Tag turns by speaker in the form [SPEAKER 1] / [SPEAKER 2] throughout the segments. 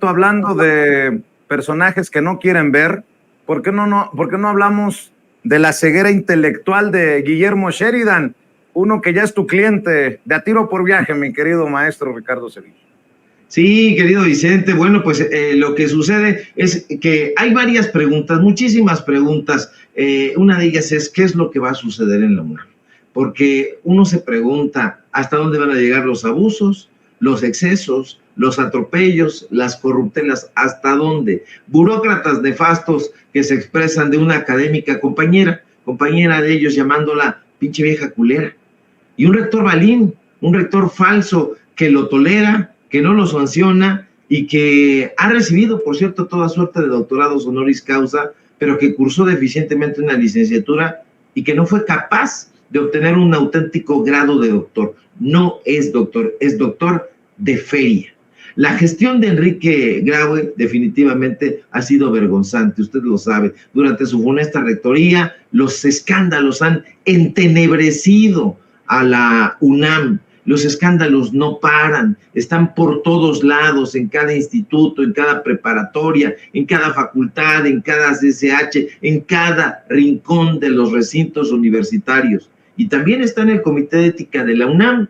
[SPEAKER 1] Hablando de personajes que no quieren ver, ¿por qué no hablamos de la ceguera intelectual de Guillermo Sheridan? Uno que ya es tu cliente de A Tiro por Viaje, mi querido maestro Ricardo Sevilla.
[SPEAKER 2] Sí, querido Vicente, bueno, pues lo que sucede es que hay varias preguntas, muchísimas preguntas. Una de ellas es, ¿qué es lo que va a suceder en la UNAM? Porque uno se pregunta, ¿hasta dónde van a llegar los abusos, los excesos, los atropellos, las corruptelas? ¿Hasta dónde? Burócratas nefastos que se expresan de una académica compañera de ellos llamándola pinche vieja culera. Y un rector balín, un rector falso que lo tolera, que no lo sanciona y que ha recibido, por cierto, toda suerte de doctorados honoris causa, pero que cursó deficientemente una licenciatura y que no fue capaz de obtener un auténtico grado de doctor. No es doctor, es doctor de feria. La gestión de Enrique Graue definitivamente ha sido vergonzante, usted lo sabe. Durante su funesta rectoría, los escándalos han entenebrecido a la UNAM. Los escándalos no paran, están por todos lados, en cada instituto, en cada preparatoria, en cada facultad, en cada CCH, en cada rincón de los recintos universitarios. Y también está en el Comité de Ética de la UNAM.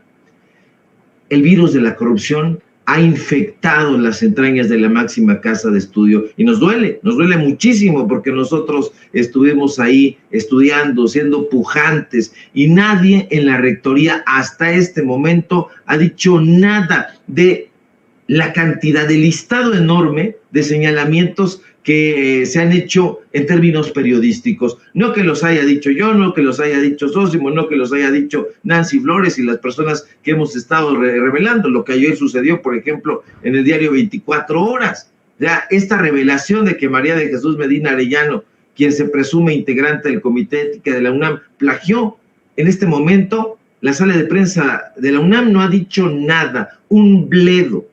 [SPEAKER 2] El virus de la corrupción ha infectado las entrañas de la máxima casa de estudio y nos duele muchísimo porque nosotros estuvimos ahí estudiando, siendo pujantes y nadie en la rectoría hasta este momento ha dicho nada de la cantidad, del listado enorme de señalamientos que se han hecho en términos periodísticos. No que los haya dicho yo, no que los haya dicho Sósimo, no que los haya dicho Nancy Flores y las personas que hemos estado revelando. Lo que ayer sucedió, por ejemplo, en el diario 24 Horas. Ya esta revelación de que María de Jesús Medina Arellano, quien se presume integrante del Comité de Ética de la UNAM, plagió. En este momento, la sala de prensa de la UNAM no ha dicho nada, un bledo.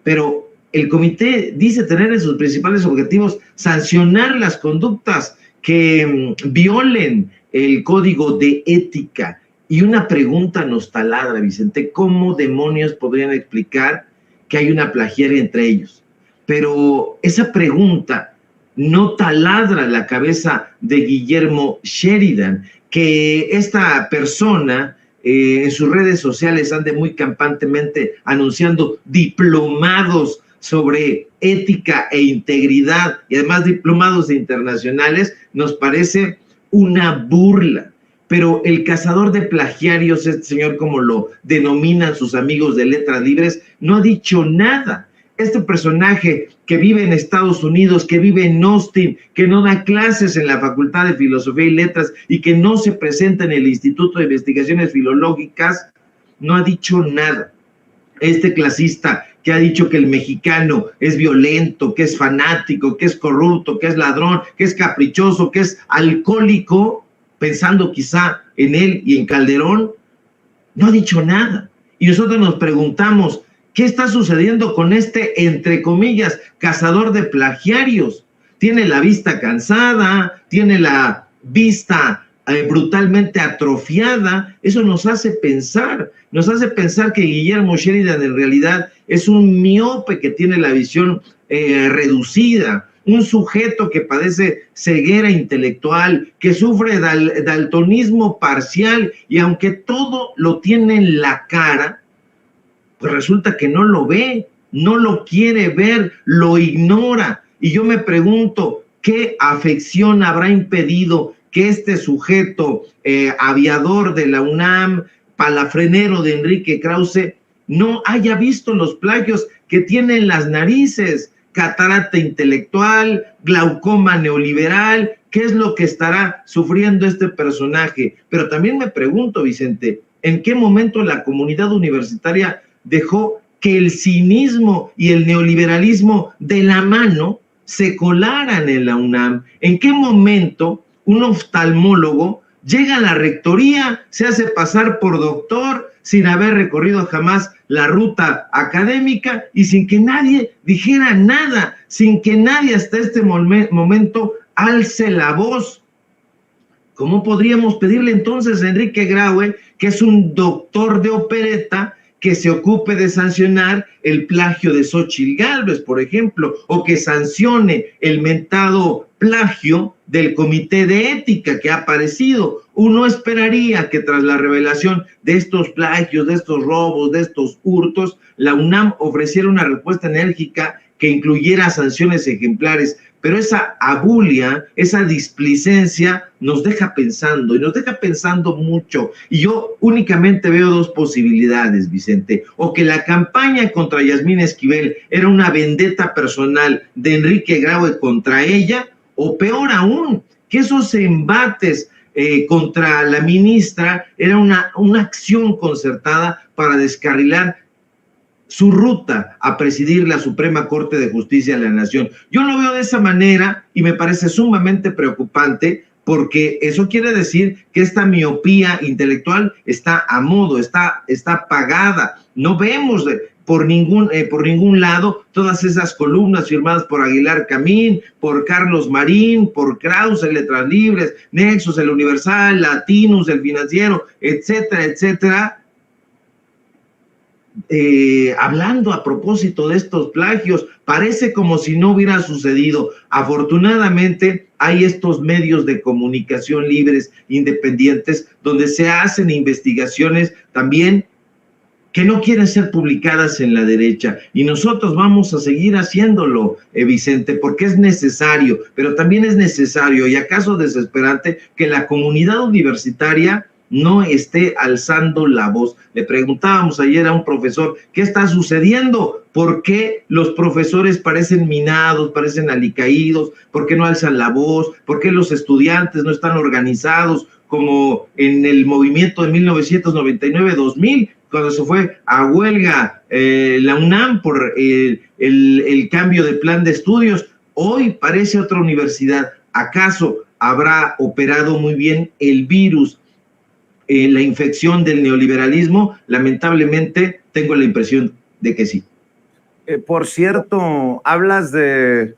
[SPEAKER 2] Pero el comité dice tener en sus principales objetivos sancionar las conductas que violen el código de ética. Y una pregunta nos taladra, Vicente, ¿cómo demonios podrían explicar que hay una plagiaria entre ellos? Pero esa pregunta no taladra la cabeza de Guillermo Sheridan, que esta persona en sus redes sociales ande muy campantemente anunciando diplomados sobre ética e integridad y además diplomados internacionales, nos parece una burla. Pero el cazador de plagiarios, este señor como lo denominan sus amigos de Letras Libres, no ha dicho nada. Este personaje que vive en Estados Unidos, que vive en Austin, que no da clases en la Facultad de Filosofía y Letras y que no se presenta en el Instituto de Investigaciones Filológicas, no ha dicho nada. Este clasista que ha dicho que el mexicano es violento, que es fanático, que es corrupto, que es ladrón, que es caprichoso, que es alcohólico, pensando quizá en él y en Calderón, no ha dicho nada. Y nosotros nos preguntamos, ¿qué está sucediendo con este, entre comillas, cazador de plagiarios? Tiene la vista cansada, tiene la vista brutalmente atrofiada. Eso nos hace pensar que Guillermo Sheridan en realidad es un miope que tiene la visión reducida, un sujeto que padece ceguera intelectual, que sufre daltonismo parcial y aunque todo lo tiene en la cara, pues resulta que no lo ve, no lo quiere ver, lo ignora. Y yo me pregunto, ¿qué afección habrá impedido que este sujeto aviador de la UNAM, palafrenero de Enrique Krause, no haya visto los plagios que tiene en las narices? Catarata intelectual, glaucoma neoliberal, ¿qué es lo que estará sufriendo este personaje? Pero también me pregunto, Vicente, ¿en qué momento la comunidad universitaria dejó que el cinismo y el neoliberalismo de la mano se colaran en la UNAM? ¿En qué momento un oftalmólogo llega a la rectoría, se hace pasar por doctor, sin haber recorrido jamás la ruta académica y sin que nadie dijera nada, sin que nadie hasta este momento alce la voz? ¿Cómo podríamos pedirle entonces a Enrique Graue, que es un doctor de opereta, que se ocupe de sancionar el plagio de Xóchitl Gálvez, por ejemplo, o que sancione el mentado plagio del Comité de Ética que ha aparecido. Uno esperaría que tras la revelación de estos plagios, de estos robos, de estos hurtos, la UNAM ofreciera una respuesta enérgica que incluyera sanciones ejemplares, pero esa abulia, esa displicencia nos deja pensando, y nos deja pensando mucho. Y yo únicamente veo dos posibilidades, Vicente: o que la campaña contra Yasmín Esquivel era una vendetta personal de Enrique Graue contra ella, o peor aún, que esos embates contra la ministra era una acción concertada para descarrilar su ruta a presidir la Suprema Corte de Justicia de la Nación. Yo lo veo de esa manera y me parece sumamente preocupante, porque eso quiere decir que esta miopía intelectual está a modo, está pagada. No vemos por ningún lado todas esas columnas firmadas por Aguilar Camín, por Carlos Marín, por Krause, Letras Libres, Nexos, El Universal, Latinus, El Financiero, etcétera, etcétera, hablando a propósito de estos plagios. Parece como si no hubiera sucedido. Afortunadamente hay estos medios de comunicación libres, independientes, donde se hacen investigaciones también que no quieren ser publicadas en la derecha, y nosotros vamos a seguir haciéndolo, Vicente, porque es necesario, pero también es necesario, y acaso desesperante, que la comunidad universitaria no esté alzando la voz. Le preguntábamos ayer a un profesor, ¿qué está sucediendo? ¿Por qué los profesores parecen minados, parecen alicaídos? ¿Por qué no alzan la voz? ¿Por qué los estudiantes no están organizados como en el movimiento de 1999-2000, cuando se fue a huelga la UNAM por el cambio de plan de estudios? Hoy parece otra universidad. ¿Acaso habrá operado muy bien el virus, la infección del neoliberalismo? Lamentablemente tengo la impresión de que sí.
[SPEAKER 1] Por cierto, hablas de